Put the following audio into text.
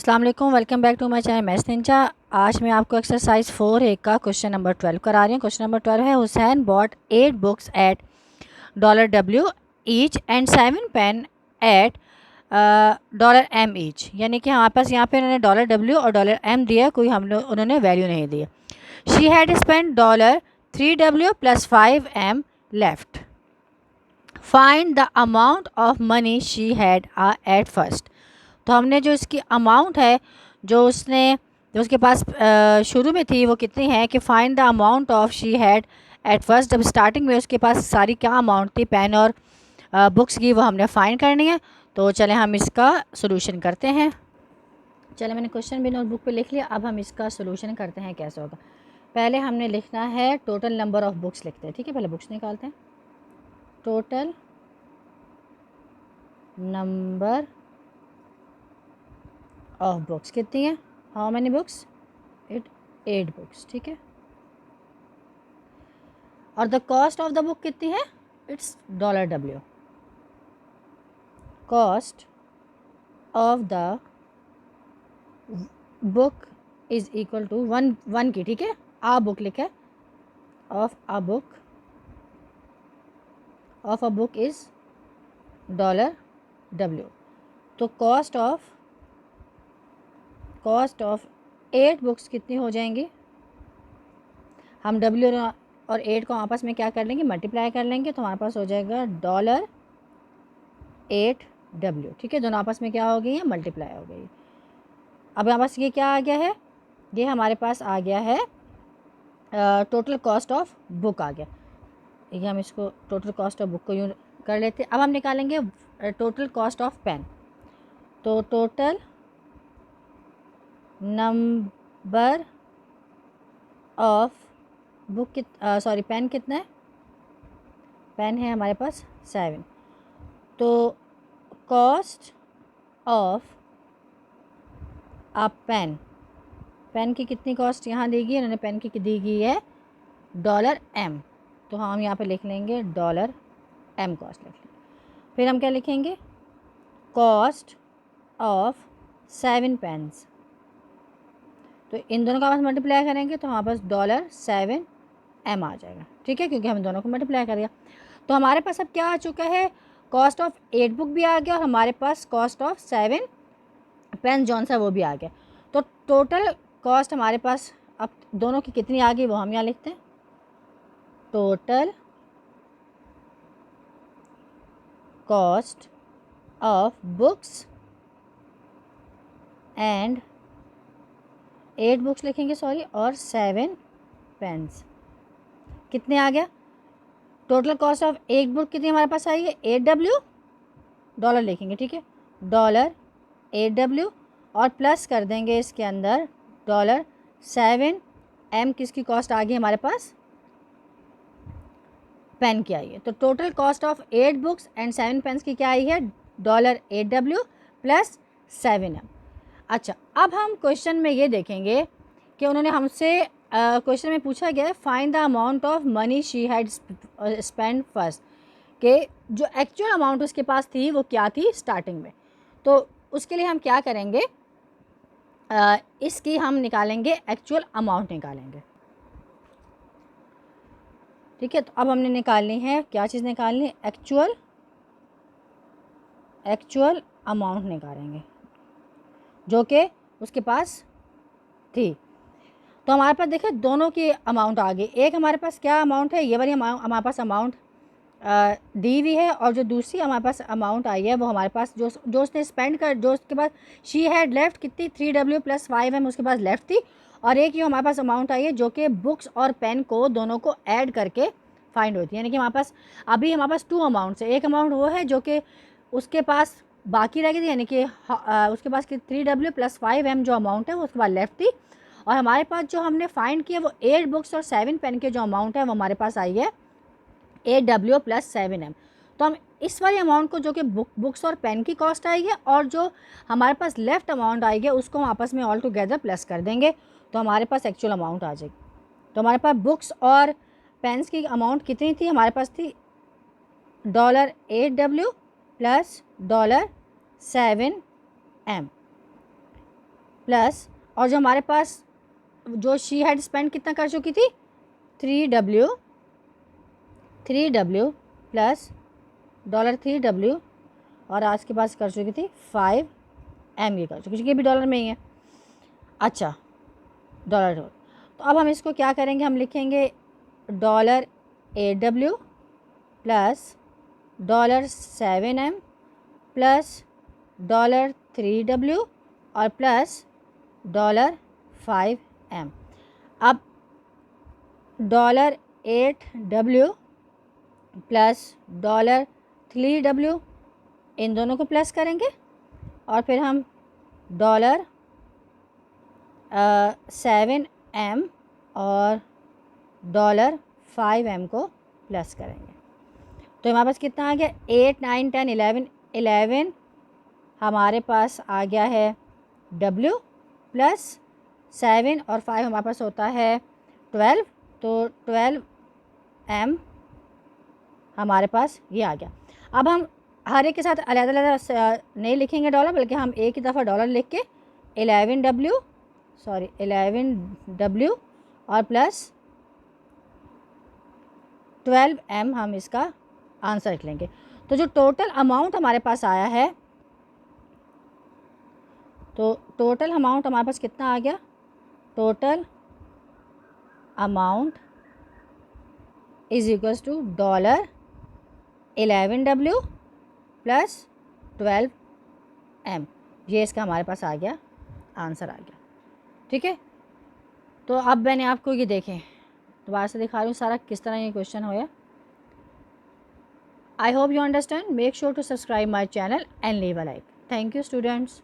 अस्सलाम वालेकुम, welcome back to my channel maths ninja. आज मैं आपको एक्सरसाइज 4A का क्वेश्चन नंबर 12 करा रही हूँ। क्वेश्चन नंबर 12 है, Hussain bought 8 books at $W each and 7 pen at $M each. यानी कि हमारे पास यहाँ पे उन्होंने $W और $M दिया, कोई उन्होंने वैल्यू नहीं दी। She had spend $3W + 5M left. Find the amount of money she had at first. तो हमने जो इसकी अमाउंट है जो उसके पास शुरू में थी वो कितनी है कि find the amount of she had at first. जब स्टार्टिंग में उसके पास सारी क्या अमाउंट थी पेन और बुक्स की, वो हमने फाइंड करनी है। तो चलें हम इसका सोल्यूशन करते हैं। चलें, मैंने क्वेश्चन भी नोटबुक पे लिख लिया। अब हम इसका सोल्यूशन करते हैं कैसे होगा। पहले हमने लिखना है टोटल नंबर ऑफ बुक्स लिखते हैं। ठीक है, पहले बुक्स निकालते हैं। टोटल नंबर ऑफ बुक्स कितनी है, हाउ मैनी बुक्स, 8 बुक्स। ठीक है, और the cost of the book कितनी है, it's $W। Cost of the book is equal to one की। ठीक है, आ बुक लिखा है, of a book is $W। तो कॉस्ट ऑफ 8 बुक्स कितनी हो जाएंगी, हम W और 8 को आपस में क्या कर लेंगे, मल्टीप्लाई कर लेंगे। तो हमारे पास हो जाएगा $8W। ठीक है, दोनों आपस में क्या हो गई है, मल्टीप्लाई हो गई। अब हमारे पास ये क्या आ गया है, ये हमारे पास आ गया है टोटल कॉस्ट ऑफ बुक आ गया। ये हम इसको टोटल कॉस्ट ऑफ बुक को यूँ कर लेते। अब हम निकालेंगे टोटल कॉस्ट ऑफ पेन। तो total number of book pen कितना है, पेन है हमारे पास 7। तो कॉस्ट ऑफ अ पेन की कितनी कॉस्ट यहाँ दी गई, उन्होंने पेन की दी गई है $M। तो हम यहाँ पे लिख लेंगे $M कॉस्ट लिख लेंगे। फिर हम क्या लिखेंगे, कॉस्ट ऑफ 7 पेन्स। तो इन दोनों का आपस मल्टीप्लाई करेंगे तो हमारे पास $7M आ जाएगा। ठीक है, क्योंकि हम दोनों को मल्टीप्लाई कर दिया। तो हमारे पास अब क्या आ चुका है, कॉस्ट ऑफ 8 बुक भी आ गया और हमारे पास कॉस्ट ऑफ 7 पेन जौन सा वो भी आ गया। तो टोटल कॉस्ट हमारे पास अब दोनों की कितनी आ गई वो हम यहाँ लिखते हैं। Total cost of books and 8 books लिखेंगे और 7 पेन्स कितने आ गया। टोटल कॉस्ट ऑफ एक बुक कितनी हमारे पास आई है, $8 डॉलर लिखेंगे। ठीक है, $8 और प्लस कर देंगे इसके अंदर $7M किसकी कॉस्ट आ गई हमारे पास, पेन की आई है। तो total cost of 8 books and 7 pens की क्या आई है, $8W + 7M। अच्छा, अब हम क्वेश्चन में ये देखेंगे कि उन्होंने हमसे क्वेश्चन में पूछा गया है find the amount of money she had spend first, कि जो एक्चुअल अमाउंट उसके पास थी वो क्या थी स्टार्टिंग में। तो उसके लिए हम क्या करेंगे, इसकी हम निकालेंगे एक्चुअल अमाउंट निकालेंगे। ठीक है, तो अब हमने निकालनी है क्या चीज़ निकालनी है, एक्चुअल अमाउंट निकालेंगे जो कि उसके पास थी। तो हमारे पास देखिए दोनों की अमाउंट आ गई। एक हमारे पास क्या अमाउंट है, ये वाली हमारे पास अमाउंट दी हुई है, और जो दूसरी हमारे पास अमाउंट आई है वो हमारे पास जो उसने स्पेंड कर, जो उसके पास शी हैड लेफ्ट कितनी, $3W + 5M उसके पास लेफ्ट थी। और एक ये हमारे पास अमाउंट आई है जो कि बुक्स और पेन को दोनों को ऐड करके फाइंड होती है। यानी कि हमारे पास अभी हमारे पास 2 अमाउंट्स है। एक अमाउंट वो है जो कि उसके पास बाकी रह गई थी, यानी कि उसके पास कि $3W + 5M जो अमाउंट है वो उसके पास लेफ्ट थी। और हमारे पास जो हमने फाइंड किया वो 8 बुक्स और 7 पेन के जो अमाउंट है वो हमारे पास आई है $8W + 7M। तो हम इस वाली अमाउंट को जो कि बुक्स और पेन की कॉस्ट आई है और जो हमारे पास लेफ्ट अमाउंट आई है उसको हम आपस में ऑल टुगेदर प्लस कर देंगे तो हमारे पास एक्चुअल अमाउंट आ जाएगी। तो हमारे पास बुक्स और पेन्स की अमाउंट कितनी थी, हमारे पास थी $8W + $7M। प्लस, और जो हमारे पास जो शी हैड स्पेंड कितना कर चुकी थी, 3W प्लस $3W, और आज के पास कर चुकी थी 5M ये कर चुकी, क्योंकि ये भी डॉलर में ही है। अच्छा, डॉलर। तो अब हम इसको क्या करेंगे, हम लिखेंगे $8W plus $7M plus $3W और प्लस $5M। अब $8W प्लस $3W इन दोनों को प्लस करेंगे, और फिर हम $7M और $5M को प्लस करेंगे। तो हमारे पास कितना आ गया, 8, 9, 10, 11 हमारे पास आ गया है W प्लस 7 और 5 हमारे पास होता है 12, तो 12M हमारे पास ये आ गया। अब हम हर एक के साथ अलग-अलग नहीं लिखेंगे डॉलर, बल्कि हम एक ही दफ़ा डॉलर लिख के 11W और प्लस 12M हम इसका आंसर लिख लेंगे। तो जो टोटल अमाउंट हमारे पास आया है, तो टोटल अमाउंट हमारे पास कितना आ गया, total amount is equals to $11W plus 12M। ये इसका हमारे पास आ गया, आंसर आ गया। ठीक है, तो अब मैंने आपको ये देखें दोबारा से दिखा रही हूँ सारा किस तरह ये क्वेश्चन होया। I hope you understand. Make sure to subscribe my channel and leave a like. Thank you students.